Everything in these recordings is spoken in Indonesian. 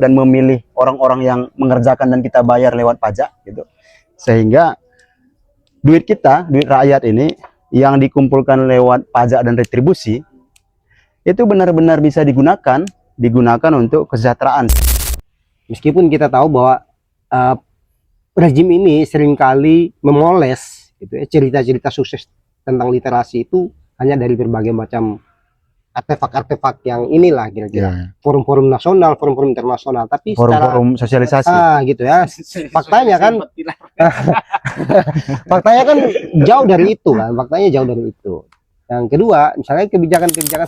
dan memilih orang-orang yang mengerjakan dan kita bayar lewat pajak gitu. Sehingga duit kita, duit rakyat ini yang dikumpulkan lewat pajak dan retribusi itu benar-benar bisa digunakan untuk kesejahteraan. Meskipun kita tahu bahwa rezim ini seringkali memoles gitu ya, cerita-cerita sukses tentang literasi itu hanya dari berbagai macam artefak-artefak yang inilah kira-kira forum-forum nasional, forum-forum internasional, tapi forum-forum sosialisasi gitu ya. Faktanya kan faktanya kan jauh dari itu kan, faktanya jauh dari itu. Yang kedua, misalnya kebijakan-kebijakan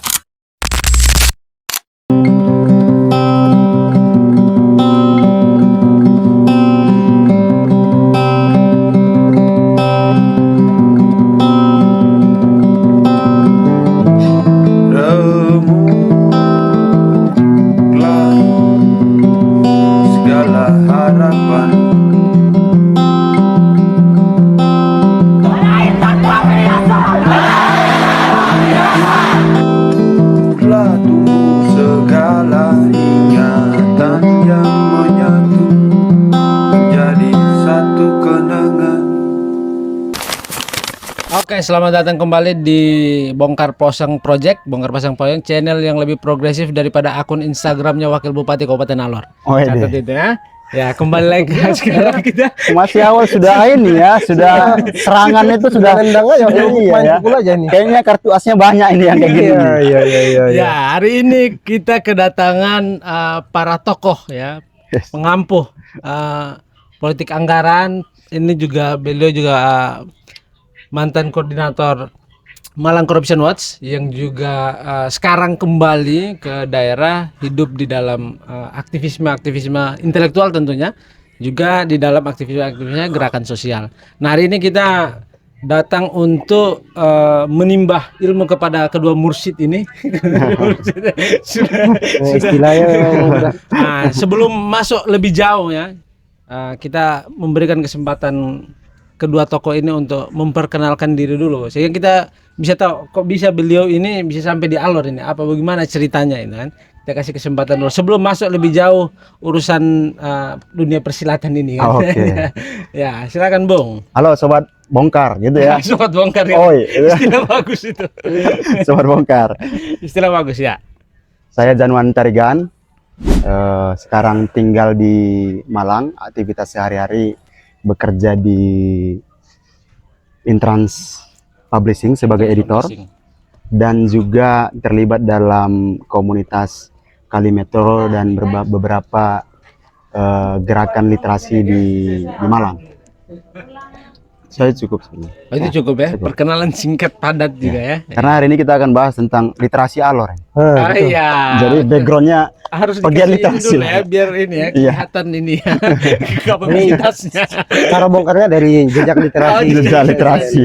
Oke, selamat datang kembali di Bongkar Pasang Project, Bongkar Pasang Project, channel yang lebih progresif daripada akun Instagramnya Wakil Bupati Kabupaten Alor. Oh, catat itu ya. Ya, kembali lagi sekarang kita masih awal sudah ini ya, sudah serangan itu sudah nendang aja, iya, aja nih. Kayaknya kartu asnya banyak ini yang kayak gini. Iya. Ya, hari ini kita kedatangan para tokoh ya, pengampuh politik anggaran. Ini juga beliau juga mantan koordinator Malang Corruption Watch yang juga sekarang kembali ke daerah, hidup di dalam aktivisme intelektual tentunya, juga di dalam aktivisme gerakan sosial. Nah, hari ini kita datang untuk menimbah ilmu kepada kedua mursyid ini. Istilahnya sebelum masuk lebih jauh ya, kita memberikan kesempatan kedua tokoh ini untuk memperkenalkan diri dulu, sehingga kita bisa tahu kok bisa beliau ini bisa sampai di Alor ini, apa bagaimana ceritanya ini kan. Kita kasih kesempatan dulu sebelum masuk lebih jauh urusan dunia persilatan ini kan. Oke. Ya, silakan Bung. Halo sobat bongkar gitu ya. Sobat bongkar ya. Oh, iya. Istilah bagus itu. Sobat bongkar. Istilah bagus ya. Saya Januan Tarigan. Sekarang tinggal di Malang, aktivitas sehari-hari bekerja di Intrans Publishing sebagai editor dan juga terlibat dalam komunitas Kalimetro dan beberapa gerakan literasi di Malang. Saya cukup sebenarnya. Oh, itu cukup ya. Cukup. Perkenalan singkat padat juga ya. Karena hari ini kita akan bahas tentang literasi Alor. Iya. Jadi backgroundnya harus bagian literasi dulu ya, biar ini ya kelihatan ini ya kapabilitasnya. Cara bongkarnya dari jejak literasi. Jejak literasi.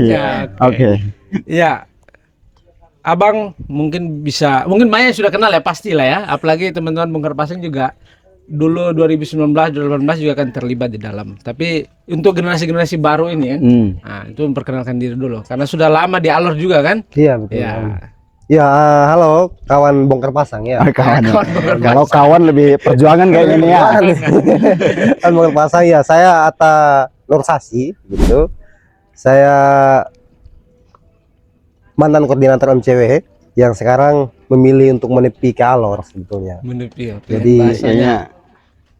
Oke. Ya. Abang mungkin Maya sudah kenal ya, pastilah ya. Apalagi teman-teman Bongkar Pasang juga dulu 2019-2018 juga akan terlibat di dalam. Tapi untuk generasi-generasi baru ini kan, nah, itu memperkenalkan diri dulu karena sudah lama di Alor juga kan. Iya betul. Ya. Ya, halo kawan Bongkar Pasang ya. Kalau kawan lebih perjuangan kayak gini ya. Kan Bongkar Pasang ya. Saya Atta Nursasi gitu. Saya mantan koordinator MCW yang sekarang memilih untuk menepi ke Alor sebetulnya. Menepi. Okay. Jadi bahasanya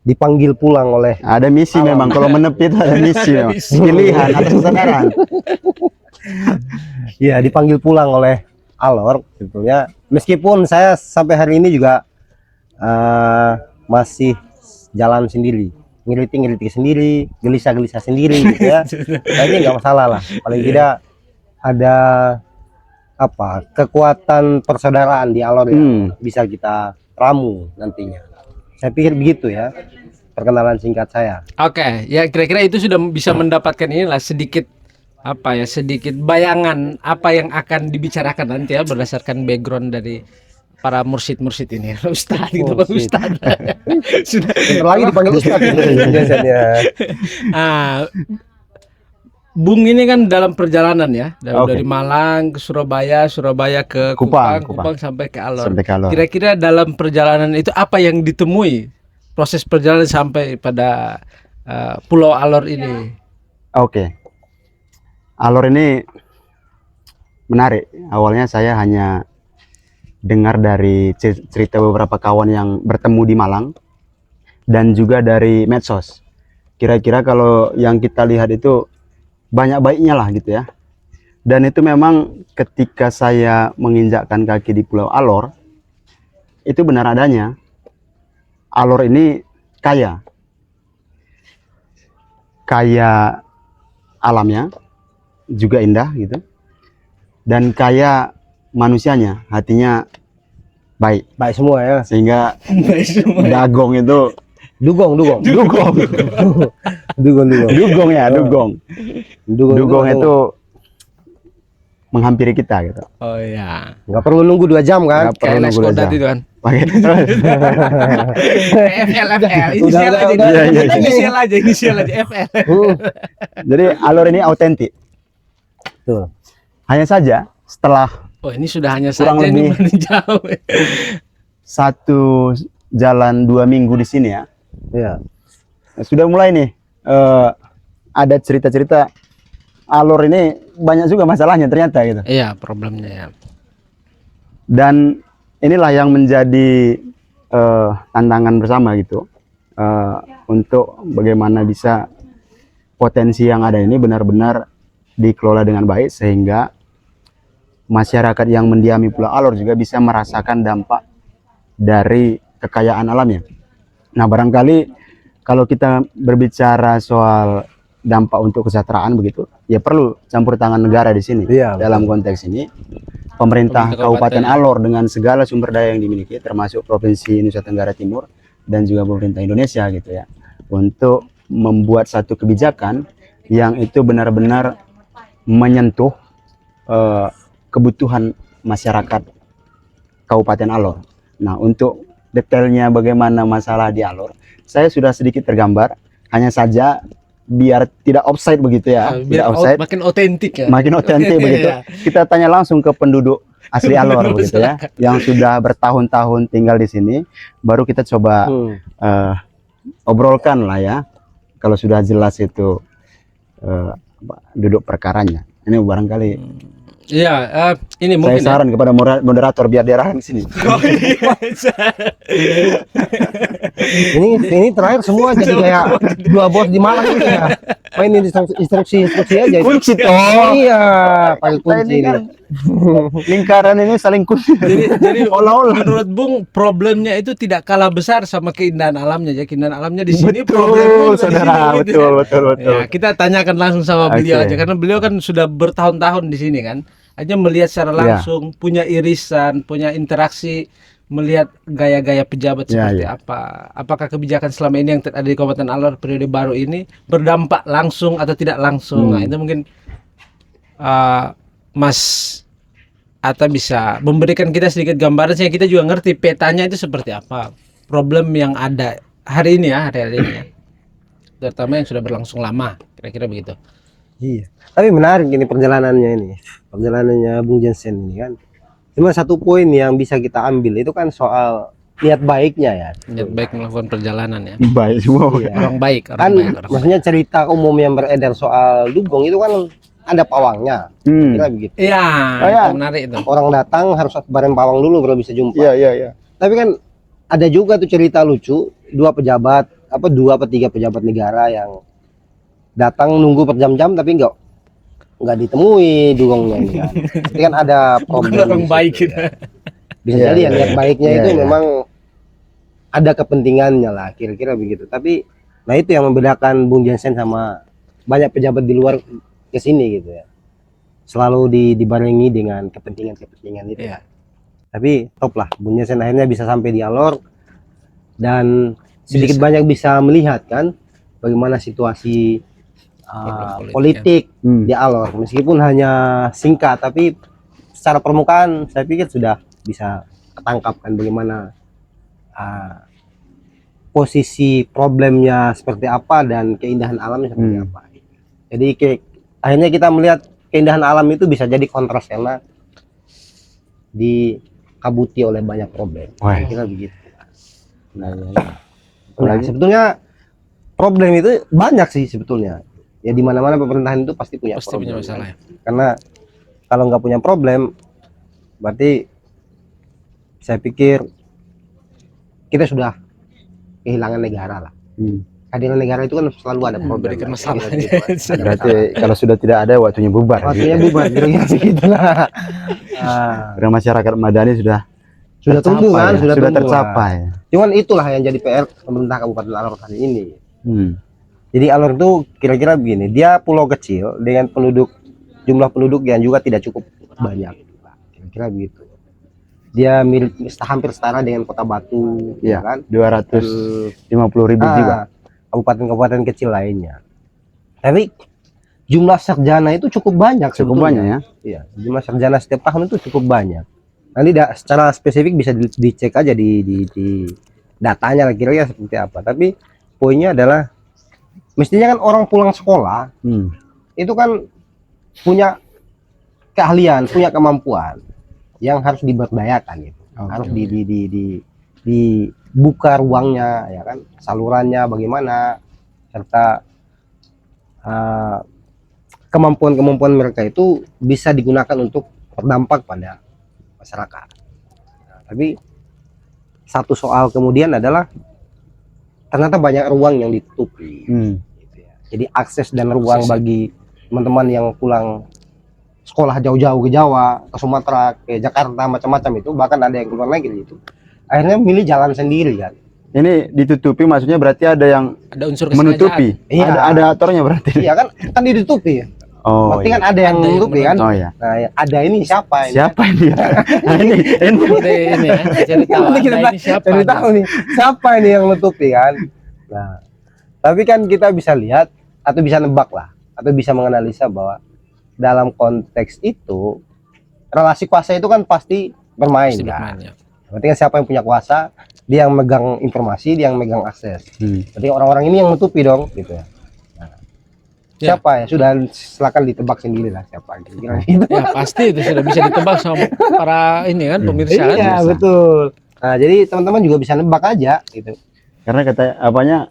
dipanggil pulang oleh ada misi Alor. Memang kalau menepi itu ada misi, pilihan atas kesadaran. Ya, dipanggil pulang oleh Alor sebetulnya. Meskipun saya sampai hari ini juga masih jalan sendiri, ngeliti sendiri, gelisah sendiri gitu ya. Tapi nggak masalah lah. Paling tidak ada kekuatan persaudaraan di Alor yang bisa kita ramu nantinya. Saya pikir begitu ya perkenalan singkat saya. Oke, ya kira-kira itu sudah bisa mendapatkan inilah sedikit sedikit bayangan apa yang akan dibicarakan nanti ya berdasarkan background dari para mursyid ini. Ustaz gitu, Bang Ustaz. Sudah lagi dipanggil Ustaz biasanya. Bung ini kan dalam perjalanan ya, dari Malang ke Surabaya ke Kupang sampai ke Alor. Kira-kira dalam perjalanan itu apa yang ditemui proses perjalanan sampai pada Pulau Alor ini. Oke. Alor ini menarik. Awalnya saya hanya dengar dari cerita beberapa kawan yang bertemu di Malang dan juga dari medsos. Kira-kira kalau yang kita lihat itu banyak baiknya lah gitu ya. Dan itu memang ketika saya menginjakkan kaki di Pulau Alor, itu benar adanya. Alor ini kaya alamnya, juga indah gitu. Dan kaya manusianya, hatinya baik. Baik semua ya. Sehingga Dagong itu Dugong. dugong. Dugong. Dugong ya, dugong. Dugong itu menghampiri kita gitu. Oh iya. Nggak perlu nunggu 2 jam kan? Nggak perlu Kayak nunggu Skoda aja. itu kan. Pakai FL. Inisial Udah, aja. udah. Iya. Inisial aja FL. Jadi Alor ini autentik. Tuh. Hanya saja setelah Oh ini sudah hanya Kurang saja ini lebih. berarti jauh. 1 jalan 2 minggu di sini ya, Iya. sudah mulai nih ada cerita-cerita Alor ini banyak juga masalahnya ternyata gitu. Iya problemnya ya. Dan inilah yang menjadi tantangan bersama gitu, untuk bagaimana bisa potensi yang ada ini benar-benar dikelola dengan baik sehingga masyarakat yang mendiami Pulau Alor juga bisa merasakan dampak dari kekayaan alamnya. Nah, barangkali kalau kita berbicara soal dampak untuk kesejahteraan begitu, ya perlu campur tangan negara di sini. Iya, Dalam konteks ini, pemerintah Pemerintah Kabupaten Kabupaten. Alor dengan segala sumber daya yang dimiliki, termasuk Provinsi Nusa Tenggara Timur dan juga pemerintah Indonesia gitu ya, untuk membuat satu kebijakan yang itu benar-benar menyentuh kebutuhan masyarakat Kabupaten Alor. Nah, untuk detailnya bagaimana masalah di Alor, saya sudah sedikit tergambar. Hanya saja biar tidak offside begitu ya, tidak Biar offside, makin otentik ya. makin otentik begitu. Iya. Kita tanya langsung ke penduduk asli Alor begitu ya, yang sudah bertahun-tahun tinggal di sini. Baru kita coba obrolkan lah ya, kalau sudah jelas itu duduk perkaranya. Ini barangkali Iya, ini saya mungkin ya. saran kepada moderator biar dia arahkan ke sini. Oh, iya. Ini terakhir semua jadi kayak 2 bos di Malang gitu ya. Main instruksi aja. Kunci toh. Iya, pakai Kita kunci. ini kan lingkaran ini saling kunci. Jadi olah-olah. menurut Bung problemnya itu tidak kalah besar sama keindahan alamnya ya. Keindahan alamnya di sini Betul, problemnya di saudara. sini, gitu Betul, ya. betul, betul. Ya, kita tanyakan langsung sama beliau Oke. aja karena beliau kan sudah bertahun-tahun di sini kan. Aja melihat secara Ya. langsung, punya irisan, punya interaksi, melihat gaya-gaya pejabat Ya, seperti ya. apa. Apakah kebijakan selama ini yang ada di Kabupaten Alor periode baru ini berdampak langsung atau tidak langsung. Nah, itu mungkin Mas Atta bisa memberikan kita sedikit gambaran sehingga kita juga ngerti petanya itu seperti apa. Problem yang ada hari ini ya, hari-hari ini ya. Terutama yang sudah berlangsung lama, kira-kira begitu. Iya. Tapi menarik ini perjalanannya ini. Perjalanannya Bung Jensen ini kan. Cuma satu poin yang bisa kita ambil itu kan soal niat baiknya ya. Niat baik melakukan perjalanan ya. Baik semua. Iya. Orang baik, orang Kan baik, orang baik. maksudnya cerita umum yang beredar soal dugong itu kan ada pawangnya. Kira begitu. Iya, Oh, ya. itu menarik itu. Orang datang harus bareng pawang dulu baru bisa jumpa. Iya, iya, iya. Tapi kan ada juga tuh cerita lucu, 2 apa 3 pejabat negara yang datang nunggu berjam-jam tapi nggak ditemui dugongnya ini kan. Jadi kan ada Bukan problem. orang di baik situ, gitu. ya. Bisa Iya, jadi ya iya, niat baiknya iya, itu iya. memang ada kepentingannya lah, kira-kira begitu. Tapi nah itu yang membedakan Bung Jensen sama banyak pejabat di luar ke sini gitu ya. Selalu dibarengi dengan kepentingan itu. Iya. Tapi top lah, Bung Jensen akhirnya bisa sampai di Alor dan sedikit banyak bisa melihat kan bagaimana situasi Problem politik Hmm. di Alor. Meskipun hanya singkat, tapi secara permukaan saya pikir sudah bisa ketangkap kan bagaimana posisi problemnya seperti apa dan keindahan alamnya seperti Hmm. apa. Jadi akhirnya kita melihat keindahan alam itu bisa jadi kontras karena dikabuti oleh banyak problem. Wah. Kira begitu. Nah, iya, iya. Nah, sebetulnya problem itu banyak sih sebetulnya. Ya di mana-mana pemerintahan itu pasti punya Pasti punya problem, masalah kan. ya. Karena kalau nggak punya problem, berarti saya pikir kita sudah kehilangan negara lah. Kehadiran negara itu kan selalu ada problem. Memberikan lah, masalah. kira-kira gitu kan. Ada Berarti masalah. kalau sudah tidak ada waktunya bubar. Waktunya bubar kira-kira begitu lah. Karena masyarakat Madani sudah Sudah tercapai tumbuh kan, ya, sudah tumbuh, tercapai. Cuman itulah yang jadi PR pemerintah Kabupaten Alor kali ini. Hmm. Jadi Alor itu kira-kira begini, dia pulau kecil dengan jumlah penduduk yang juga tidak cukup banyak, kira-kira begitu. Dia hampir setara dengan Kota Batu, Ya, kan? 250.000 jiwa. Kabupaten-kabupaten kecil lainnya. Tapi jumlah sarjana itu cukup banyak. Cukup sebetulnya. banyak ya. Iya, jumlah sarjana setiap tahun itu cukup banyak. Nanti secara spesifik bisa dicek aja di datanya lah kira-kira seperti apa. Tapi poinnya adalah mestinya kan orang pulang sekolah itu kan punya keahlian, punya kemampuan yang harus diberdayakan gitu. Harus dibuka ruangnya ya kan, salurannya bagaimana, serta kemampuan-kemampuan mereka itu bisa digunakan untuk berdampak pada masyarakat. Nah, tapi satu soal kemudian adalah ternyata banyak ruang yang ditutupi. Gitu ya. Jadi akses dan ruang bagi teman-teman yang pulang sekolah jauh-jauh ke Jawa, ke Sumatera, ke Jakarta, macam-macam itu, bahkan ada yang keluar negeri itu, akhirnya milih jalan sendiri kan. Ini ditutupi maksudnya berarti ada yang Ada unsur menutupi. Iya. Ada aktornya berarti. Iya kan ditutupi. Oh. Berarti Iya. kan ada yang Ada yang menutupi kan. Oh ya. Nah, ada ini siapa ini? Siapa ini? Nah, ini. ini ya, cari tahu Nanti kita Anda ini siapa cari nih? tahu nih siapa ini yang nutupi kan. Nah, tapi kan kita bisa lihat atau bisa nebak lah, atau bisa menganalisa bahwa dalam konteks itu relasi kuasa itu kan pasti bermain Pasti kan. bermain, ya. Berarti kan siapa yang punya kuasa, dia yang megang informasi, dia yang megang akses. Berarti orang-orang ini yang nutupi dong gitu ya. Ya. Siapa ya? Sudah silakan ditebak sendiri lah siapa kira-kira gitu. Ya pasti itu sudah bisa ditebak sama para ini kan pemirsa kan. Iya, bisa. betul. Nah, jadi teman-teman juga bisa nebak aja gitu. Karena kata apanya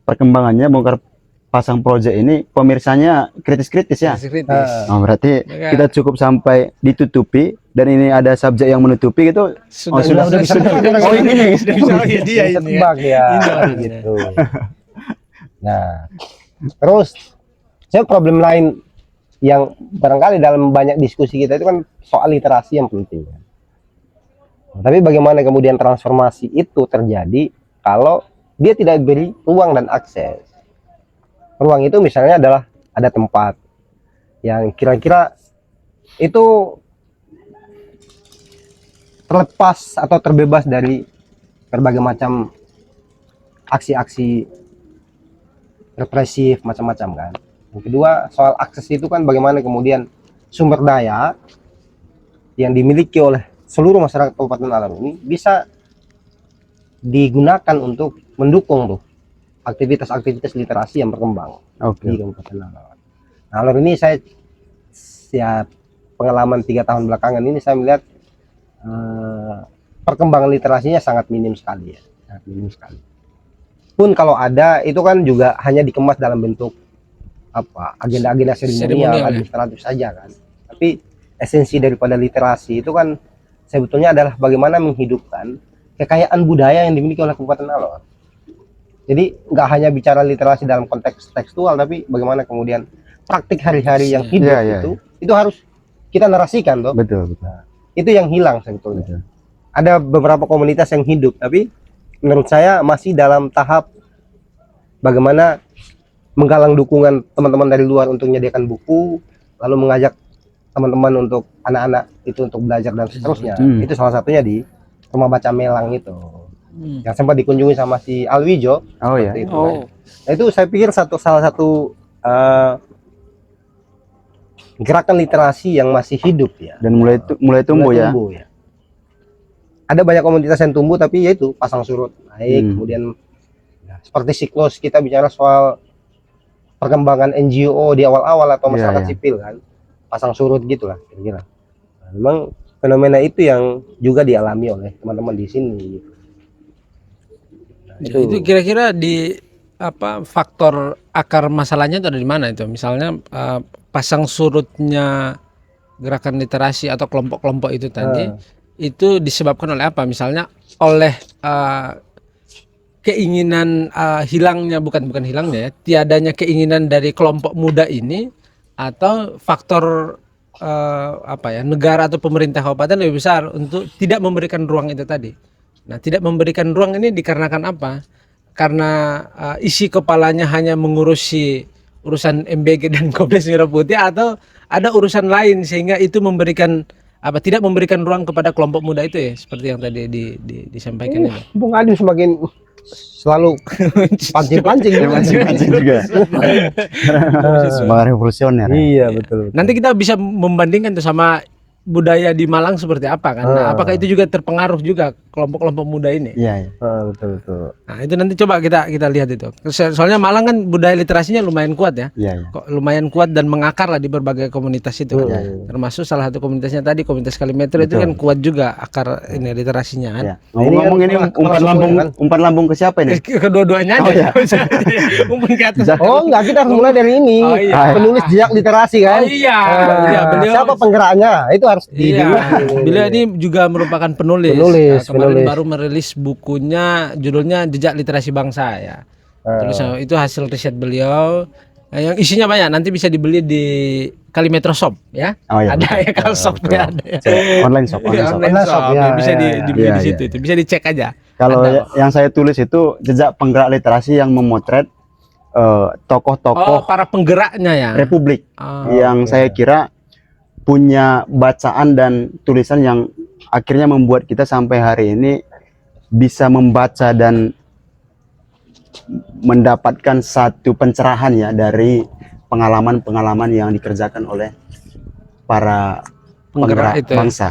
perkembangannya bongkar pasang proyek ini pemirsanya kritis-kritis ya. Kritis. Oh, berarti Maka- kita cukup sampai ditutupi dan ini ada subjek yang menutupi gitu. Sudah bisa nebak. Oh, ini. sudah bisa lagi dia Bisa ini ya. tebak ya, Ini orangnya. gitu. Nah, terus saya problem lain yang barangkali dalam banyak diskusi kita itu kan soal literasi yang penting. Tapi bagaimana kemudian transformasi itu terjadi kalau dia tidak beri ruang dan akses. Ruang itu misalnya adalah ada tempat yang kira-kira itu terlepas atau terbebas dari berbagai macam aksi-aksi represif macam-macam kan. Yang kedua soal akses itu kan bagaimana kemudian sumber daya yang dimiliki oleh seluruh masyarakat Kabupaten Alor ini bisa digunakan untuk mendukung tuh aktivitas-aktivitas literasi yang berkembang di Kabupaten Alor. Nah, Alor ini saya pengalaman 3 tahun belakangan ini saya melihat perkembangan literasinya sangat minim sekali ya, sangat minim sekali. Pun kalau ada itu kan juga hanya dikemas dalam bentuk apa agenda-agenda seremonial administratif saja kan. Tapi esensi daripada literasi itu kan sebetulnya adalah bagaimana menghidupkan kekayaan budaya yang dimiliki oleh Kabupaten Alor. Jadi nggak hanya bicara literasi dalam konteks tekstual, tapi bagaimana kemudian praktik hari-hari yang hidup itu harus kita narasikan toh. Betul. Nah, itu yang hilang sebetulnya. Betul. Ada beberapa komunitas yang hidup, tapi menurut saya masih dalam tahap bagaimana menggalang dukungan teman-teman dari luar untuk menyediakan buku, lalu mengajak teman-teman untuk anak-anak itu untuk belajar dan seterusnya. Itu salah satunya di rumah baca Melang itu. Yang sempat dikunjungi sama si Alwijo. Oh ya. Itu, nah, itu saya pikir salah satu gerakan literasi yang masih hidup ya. Dan mulai tumbuh ya. Ada banyak komunitas yang tumbuh, tapi yaitu pasang surut naik, kemudian ya, seperti siklus kita bicara soal perkembangan NGO di awal-awal atau masyarakat sipil kan, pasang surut gitulah kira-kira. Nah, memang fenomena itu yang juga dialami oleh teman-teman di sini. Nah, Itu kira-kira di apa faktor akar masalahnya itu ada di mana itu? Misalnya pasang surutnya gerakan literasi atau kelompok-kelompok itu tadi itu disebabkan oleh apa? Misalnya oleh keinginan hilangnya bukan hilangnya ya, tiadanya keinginan dari kelompok muda ini atau faktor apa ya, negara atau pemerintah kabupaten lebih besar untuk tidak memberikan ruang itu tadi. Nah, tidak memberikan ruang ini dikarenakan apa? Karena isi kepalanya hanya mengurusi urusan MBG dan Kopdes Merah Putih atau ada urusan lain sehingga itu memberikan apa tidak memberikan ruang kepada kelompok muda itu ya seperti yang tadi disampaikan itu. Bung Adi semakin selalu pancing-pancing Mancing-mancing juga. Semangat revolusioner. Iya betul. Nanti kita bisa membandingkan tuh sama budaya di Malang seperti apa kan? Nah, apakah itu juga terpengaruh juga kelompok-kelompok muda ini? Iya. Betul. Nah, itu nanti coba kita lihat itu. Soalnya Malang kan budaya literasinya lumayan kuat ya. Iya. Kok lumayan kuat dan mengakar lah di berbagai komunitas itu kan. Termasuk salah satu komunitasnya tadi komunitas Kalimetro itu kan kuat juga akar ini literasinya kan. Iya. Ngomong-ngomong ini umpan lambung ke siapa ini? Kedua-duanya Oh, aja. iya. Umpan ke atas. Oh enggak, kita harus mulai dari ini. Oh, iya. Penulis jejak literasi kan. Oh iya. Iya, beliau Siapa penggeraknya? Itu harus Iya, beliau ini juga merupakan penulis. Kemarin baru merilis bukunya, judulnya Jejak Literasi Bangsa ya. Terus itu hasil riset beliau. Yang isinya banyak, nanti bisa dibeli di Kalimetro Shop ya. Oh, iya. Ada ya kalau shopnya ada ya. Online shop. Online shop, ya, bisa dibeli Iya, di situ. Itu bisa dicek aja. Kalau Ada. yang saya tulis itu jejak penggerak literasi yang memotret tokoh-tokoh Para penggeraknya ya. Republik Ah, yang saya kira punya bacaan dan tulisan yang akhirnya membuat kita sampai hari ini bisa membaca dan mendapatkan satu pencerahan ya dari pengalaman-pengalaman yang dikerjakan oleh para penggerak itu ya, bangsa.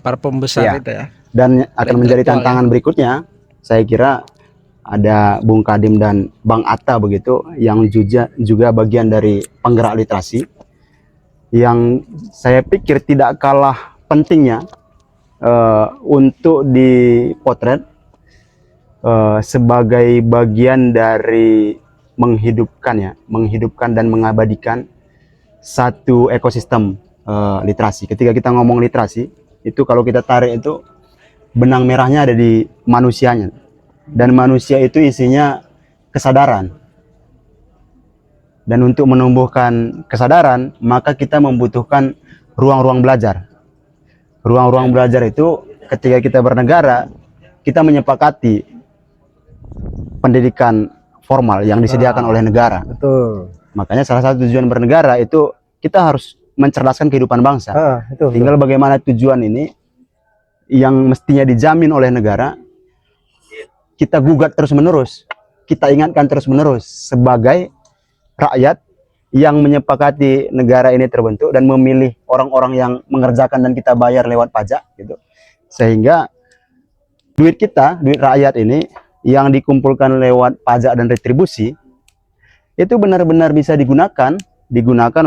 para pembesar Iya. itu ya. Dan akan menjadi Intelektual, tantangan berikutnya, saya kira ada Bung Kadim dan Bang Atta begitu yang juga bagian dari penggerak literasi yang saya pikir tidak kalah pentingnya untuk dipotret sebagai bagian dari menghidupkan dan mengabadikan satu ekosistem literasi. Ketika kita ngomong literasi, itu kalau kita tarik itu benang merahnya ada di manusianya. Dan manusia itu isinya kesadaran. Dan untuk menumbuhkan kesadaran, maka kita membutuhkan ruang-ruang belajar. Ruang-ruang belajar itu ketika kita bernegara, kita menyepakati pendidikan formal yang disediakan oleh negara. Betul. Makanya salah satu tujuan bernegara itu kita harus mencerdaskan kehidupan bangsa. Tinggal bagaimana tujuan ini yang mestinya dijamin oleh negara, kita gugat terus-menerus, kita ingatkan terus-menerus sebagai rakyat yang menyepakati negara ini terbentuk dan memilih orang-orang yang mengerjakan dan kita bayar lewat pajak gitu. Sehingga duit kita, duit rakyat ini yang dikumpulkan lewat pajak dan retribusi itu benar-benar bisa digunakan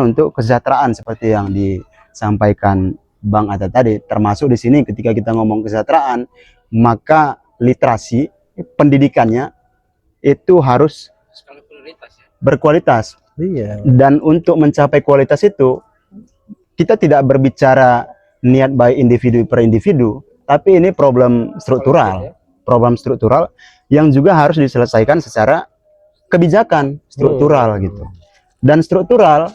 untuk kesejahteraan seperti yang disampaikan Bang Atta tadi. Termasuk di sini ketika kita ngomong kesejahteraan, maka literasi pendidikannya itu harus berkualitas. Iya. Dan untuk mencapai kualitas itu kita tidak berbicara niat baik individu per individu, tapi ini problem struktural yang juga harus diselesaikan secara kebijakan struktural gitu. Dan struktural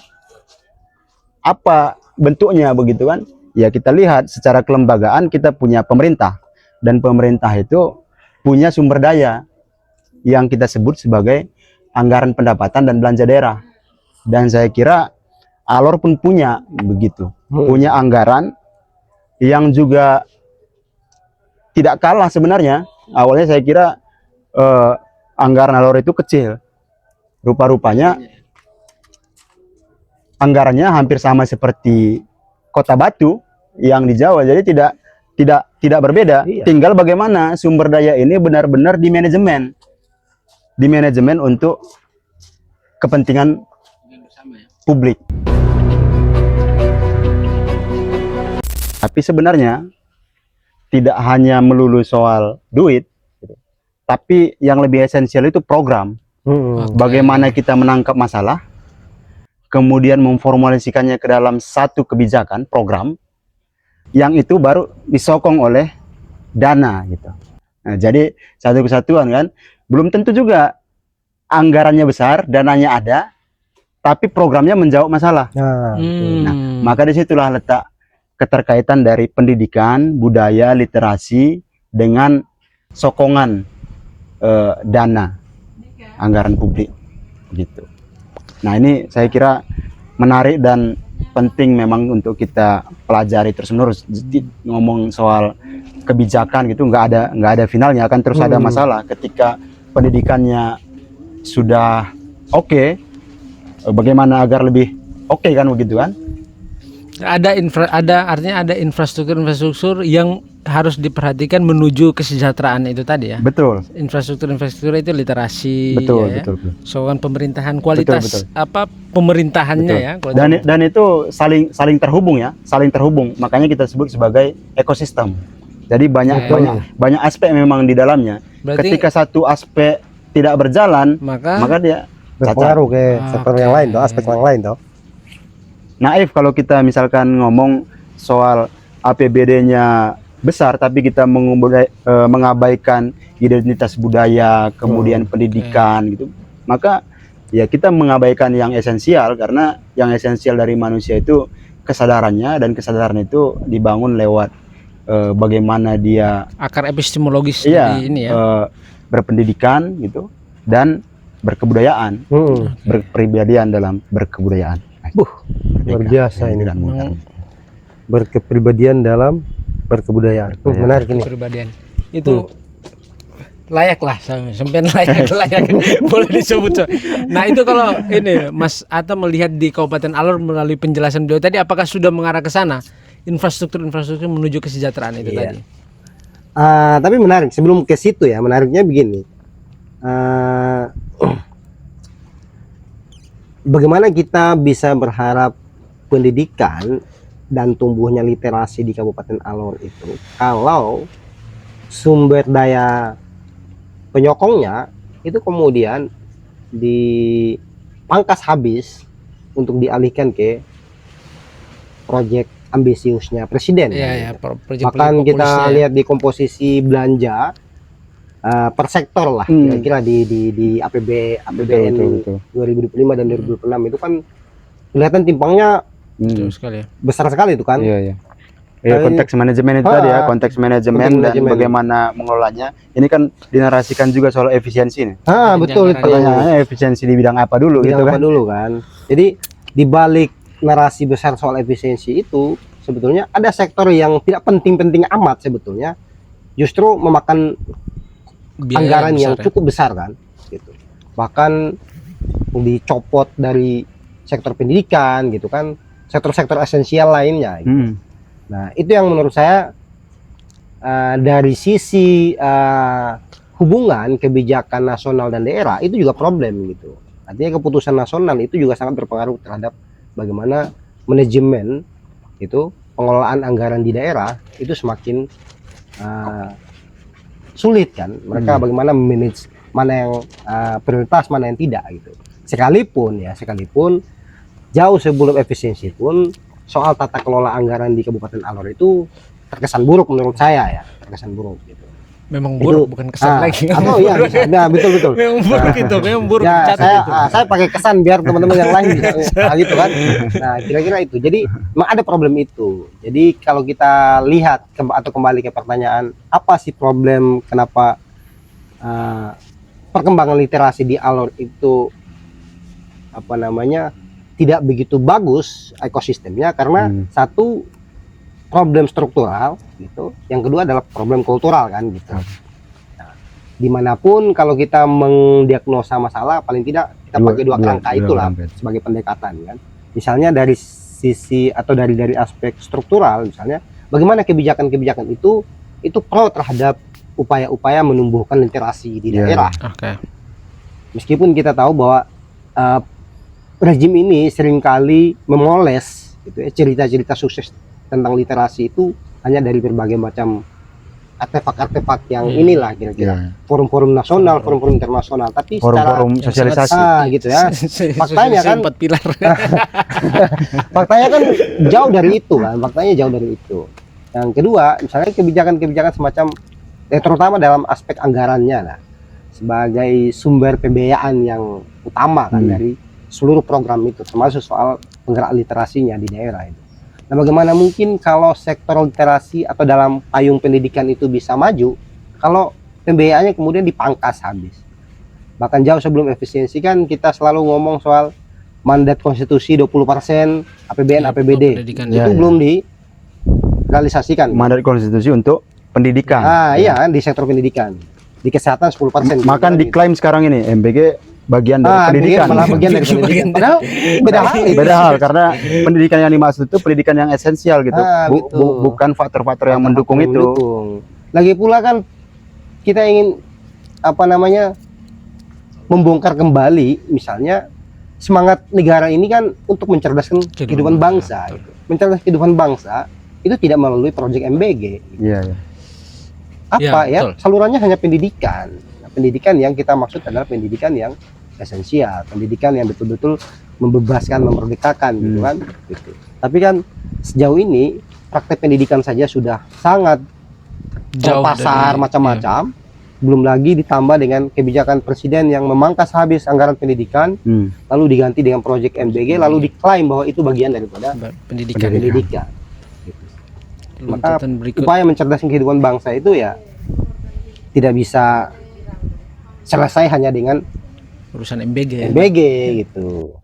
apa bentuknya begitu kan? Ya kita lihat secara kelembagaan kita punya pemerintah, dan pemerintah itu punya sumber daya yang kita sebut sebagai anggaran pendapatan dan belanja daerah. Dan saya kira Alor pun punya begitu, punya anggaran yang juga tidak kalah sebenarnya. Awalnya saya kira anggaran Alor itu kecil, rupa-rupanya anggarannya hampir sama seperti Kota Batu yang di Jawa, jadi tidak berbeda. Iya. Tinggal bagaimana sumber daya ini benar-benar di manajemen untuk kepentingan publik. Tapi sebenarnya tidak hanya melulu soal duit, Tapi yang lebih esensial itu program. Oke. Bagaimana kita menangkap masalah, kemudian memformulasikannya ke dalam satu kebijakan, program, yang itu baru disokong oleh dana gitu. Nah, jadi satu kesatuan kan, belum tentu juga anggarannya besar, dananya ada, tapi programnya menjawab masalah. Nah, Nah, maka disitulah letak keterkaitan dari pendidikan, budaya, literasi dengan sokongan dana anggaran publik gitu. Nah, ini saya kira menarik dan penting memang untuk kita pelajari terus menerus. Jadi ngomong soal kebijakan gitu nggak ada finalnya, akan terus ada masalah ketika pendidikannya sudah oke, bagaimana agar lebih oke kan begitu kan? Artinya ada infrastruktur yang harus diperhatikan menuju kesejahteraan itu tadi ya. Betul. Infrastruktur itu literasi, Betul, ya, betul. soal pemerintahan, kualitas Betul. apa pemerintahannya ya. Dan itu saling terhubung ya, saling terhubung. Makanya kita sebut sebagai ekosistem. Jadi banyak aspek memang di dalamnya. Berarti, ketika satu aspek tidak berjalan, maka dia berpengaruh ke sektor yang lain toh, aspek yang lain toh. Naif kalau kita misalkan ngomong soal APBD-nya besar tapi kita mengabaikan identitas budaya, kemudian pendidikan gitu, maka ya kita mengabaikan yang esensial, karena yang esensial dari manusia itu kesadarannya, dan kesadaran itu dibangun lewat bagaimana dia akar epistemologis dari ini ya, berpendidikan gitu dan berkebudayaan, berkepribadian dalam berkebudayaan. Luar biasa ini. Berkepribadian dalam berkebudayaan. Menarik ini. Kepribadian itu layak lah, sampai layak boleh disebut. Nah, itu kalau ini Mas Atta melihat di Kabupaten Alor melalui penjelasan beliau tadi, apakah sudah mengarah ke sana infrastruktur menuju kesejahteraan itu tadi? Tapi menarik, sebelum ke situ ya, menariknya begini. Bagaimana kita bisa berharap pendidikan dan tumbuhnya literasi di Kabupaten Alor itu kalau sumber daya penyokongnya itu kemudian dipangkas habis untuk dialihkan ke proyek ambisiusnya presiden. Bahkan kita lihat di komposisi belanja per sektor lah, kira-kira di APBN betul. 2025 dan 2026 itu kan kelihatan timpangnya besar sekali itu kan. Konteks manajemen itu tadi ya, konteks manajemen dan bagaimana mengelolanya. Ini kan dinarasikan juga soal efisiensi nih. Betul itu. Pertanyaannya efisiensi di bidang apa dulu gitu kan. Jadi di balik narasi besar soal efisiensi itu sebetulnya ada sektor yang tidak penting-penting amat sebetulnya, justru memakan anggaran yang cukup besar kan gitu. Bahkan dicopot dari sektor pendidikan gitu kan, sektor-sektor esensial lainnya gitu. Nah, itu yang menurut saya dari sisi hubungan kebijakan nasional dan daerah itu juga problem gitu. Artinya keputusan nasional itu juga sangat berpengaruh terhadap bagaimana manajemen itu, pengelolaan anggaran di daerah itu semakin sulit kan. Mereka bagaimana manage mana yang prioritas, mana yang tidak gitu. Sekalipun jauh sebelum efisiensi pun soal tata kelola anggaran di Kabupaten Alor itu terkesan buruk menurut saya ya, terkesan buruk gitu. Memang buruk, bukan kesan lagi. Betul. Memang buruk itu, memang buruk. Ya, saya pakai kesan biar teman-teman yang lain bisa gitu kan. Nah, kira-kira itu. Jadi memang ada problem itu. Jadi kalau kita lihat atau kembali ke pertanyaan, apa sih problem kenapa perkembangan literasi di Alor itu tidak begitu bagus ekosistemnya, karena satu problem struktural gitu, yang kedua adalah problem kultural kan gitu. Nah, dimanapun kalau kita mendiagnosa masalah, paling tidak kita pakai dua kerangka itulah sebagai pendekatan kan. Misalnya dari sisi atau dari aspek struktural, misalnya bagaimana kebijakan-kebijakan itu pro terhadap upaya-upaya menumbuhkan literasi di daerah. Meskipun kita tahu bahwa rezim ini seringkali memoles gitu ya, cerita-cerita sukses tentang literasi itu hanya dari berbagai macam artefak-artefak yang inilah kira-kira Ya. forum-forum nasional, forum-forum internasional, tapi Forum-forum Yang sosialisasi. gitu ya. Faktanya kan- 4 pilar. Faktanya kan jauh dari itu kan, faktanya jauh dari itu. Yang kedua, misalnya kebijakan-kebijakan semacam, terutama dalam aspek anggarannya lah, sebagai sumber pembiayaan yang utama kan dari seluruh program itu, termasuk soal penggerak literasinya di daerah itu. Nah, bagaimana mungkin kalau sektor literasi atau dalam payung pendidikan itu bisa maju, kalau pembiayaannya kemudian dipangkas habis. Bahkan jauh sebelum efisiensi kan kita selalu ngomong soal mandat konstitusi 20% APBN APBD. Pendidikan. Itu Ya, ya. belum direalisasikan. Mandat konstitusi untuk pendidikan. Iya kan, di sektor pendidikan. Di kesehatan 10%. Makan diklaim sekarang ini MBG bagian dari pendidikan. Malah bagian dari pendidikan. Padahal beda hal. Beda hal karena pendidikan yang dimaksud itu pendidikan yang esensial gitu. Betul. Bukan faktor-faktor yang mendukung itu. Mendukung. Lagi pula kan kita ingin membongkar kembali misalnya semangat negara ini kan untuk mencerdaskan kehidupan bangsa. Gitu. Mencerdaskan kehidupan bangsa itu tidak melalui proyek MBG. Iya, iya. Apa Ya, ya? Salurannya hanya pendidikan. Nah, pendidikan yang kita maksud adalah pendidikan yang esensial, pendidikan yang betul-betul membebaskan, memerdekakan gitu kan. Gitu. Tapi kan sejauh ini praktek pendidikan saja sudah sangat Jauh pasar dari- macam-macam. Belum lagi ditambah dengan kebijakan presiden yang memangkas habis anggaran pendidikan, lalu diganti dengan proyek MBG, lalu diklaim bahwa itu bagian daripada pendidikan. pendidikan. Maka Loncatan berikut. upaya mencerdaskan kehidupan bangsa itu ya tidak bisa selesai hanya dengan Urusan MBG. MBG gitu.